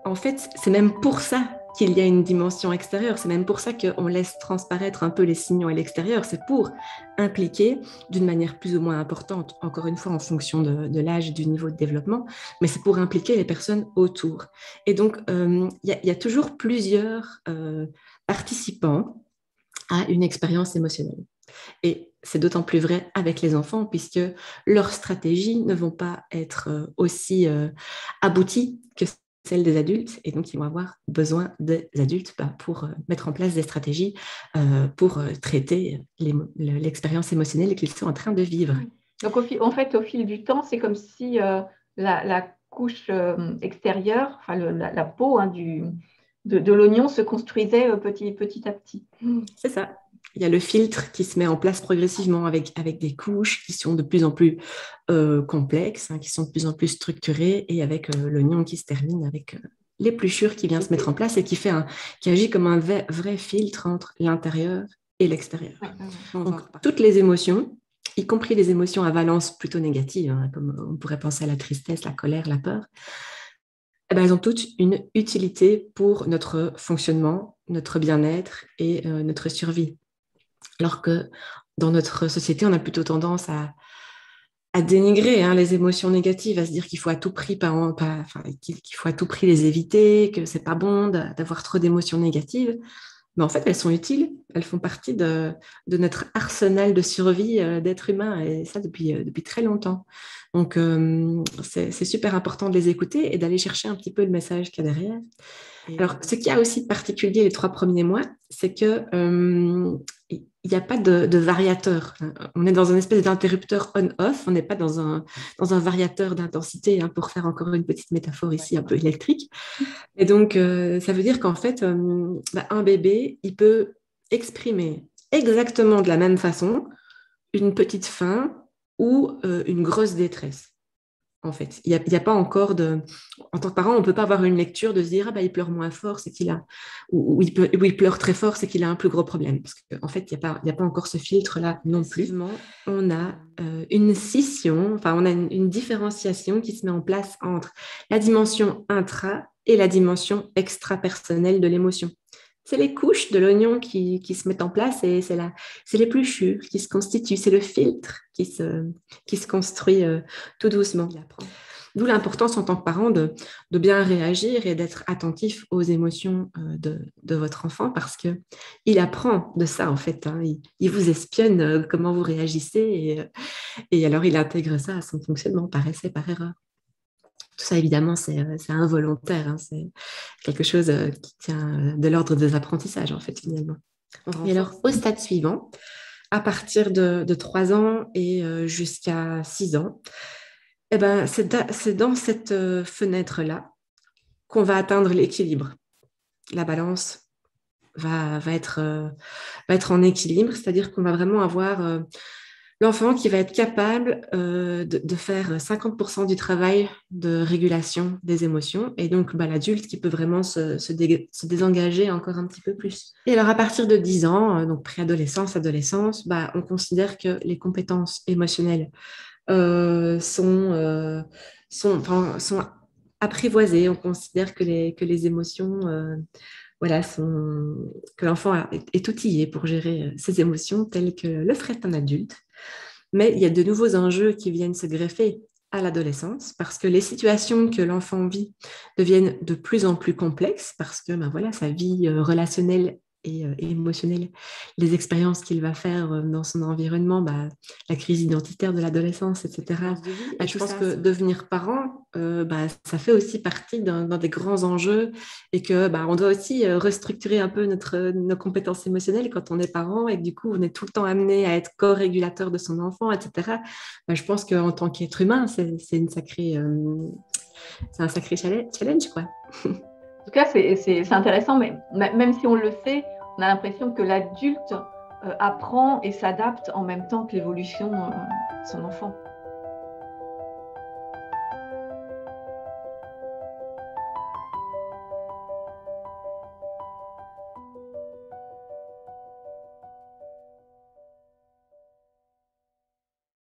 En fait, c'est même pour ça qu'il y a une dimension extérieure. C'est même pour ça qu'on laisse transparaître un peu les signaux à l'extérieur. C'est pour impliquer d'une manière plus ou moins importante, encore une fois en fonction de l'âge et du niveau de développement, mais c'est pour impliquer les personnes autour. Et donc, y a toujours plusieurs participants à une expérience émotionnelle. Et c'est d'autant plus vrai avec les enfants, puisque leurs stratégies ne vont pas être aussi abouties que celles des adultes, et donc ils vont avoir besoin des adultes pour mettre en place des stratégies pour traiter l'expérience émotionnelle qu'ils sont en train de vivre. Donc, en fait, au fil du temps, c'est comme si la couche extérieure, enfin la peau hein, de l'oignon se construisait petit à petit. C'est ça. Il y a le filtre qui se met en place progressivement avec des couches qui sont de plus en plus complexes, hein, qui sont de plus en plus structurées, et avec l'oignon qui se termine avec l'épluchure qui vient se mettre en place et qui agit comme un vrai filtre entre l'intérieur et l'extérieur. Ouais. Donc, toutes les émotions, y compris les émotions à valence plutôt négative, hein, comme on pourrait penser à la tristesse, la colère, la peur, eh ben, elles ont toutes une utilité pour notre fonctionnement, notre bien-être et notre survie. Alors que dans notre société, on a plutôt tendance à dénigrer hein, les émotions négatives, à se dire qu'il faut à tout prix qu'il faut à tout prix les éviter, que c'est pas bon d'avoir trop d'émotions négatives. Mais en fait, elles sont utiles, elles font partie de notre arsenal de survie d'être humain, et ça depuis très longtemps. Donc, c'est super important de les écouter et d'aller chercher un petit peu le message qu'il y a derrière. Alors, ce qu'il y a aussi de particulier les 3 premiers mois, c'est que il n'y a pas de variateur. On est dans une espèce d'interrupteur on-off, on n'est pas dans un variateur d'intensité, hein, pour faire encore une petite métaphore ici un peu électrique. Et donc, ça veut dire qu'en fait, un bébé, il peut exprimer exactement de la même façon une petite faim ou une grosse détresse. En fait, il y a pas encore de... En tant que parent, on ne peut pas avoir une lecture de se dire, ah bah, il pleure moins fort, c'est qu'il a... Ou il pleure très fort, c'est qu'il a un plus gros problème. Parce qu'en fait, il y a pas encore ce filtre-là non plus. On a une scission, enfin, on a une différenciation qui se met en place entre la dimension intra et la dimension extra-personnelle de l'émotion. C'est les couches de l'oignon qui se mettent en place, et c'est l'épluchure qui se constitue, c'est le filtre qui se construit tout doucement. D'où l'importance en tant que parent de bien réagir et d'être attentif aux émotions de votre enfant, parce qu'il apprend de ça en fait. Hein. Il vous espionne comment vous réagissez, et alors il intègre ça à son fonctionnement par essai, par erreur. Tout ça, évidemment, c'est involontaire. Hein, c'est quelque chose qui tient de l'ordre des apprentissages, en fait, finalement. Et alors, au stade suivant, à partir de 3 ans et jusqu'à 6 ans, eh ben, c'est dans cette fenêtre-là qu'on va atteindre l'équilibre. La balance va être en équilibre, c'est-à-dire qu'on va vraiment avoir l'enfant qui va être capable de faire 50% du travail de régulation des émotions, et donc l'adulte qui peut vraiment se désengager encore un petit peu plus. Et alors à partir de 10 ans, donc préadolescence, adolescence, on considère que les compétences émotionnelles sont apprivoisées. On considère que les émotions voilà, que l'enfant est outillé pour gérer ses émotions telles que le ferait un adulte. Mais il y a de nouveaux enjeux qui viennent se greffer à l'adolescence, parce que les situations que l'enfant vit deviennent de plus en plus complexes, parce que voilà, sa vie relationnelle et émotionnelle, les expériences qu'il va faire dans son environnement, la crise identitaire de l'adolescence, etc. Je pense que devenir parent, ça fait aussi partie d'un des grands enjeux, et que on doit aussi restructurer un peu nos compétences émotionnelles quand on est parent, et que du coup on est tout le temps amené à être co-régulateur de son enfant, etc. Je pense qu'en tant qu'être humain, c'est un sacré challenge, quoi. En tout cas, c'est intéressant, mais même si on le sait, on a l'impression que l'adulte apprend et s'adapte en même temps que l'évolution de son enfant.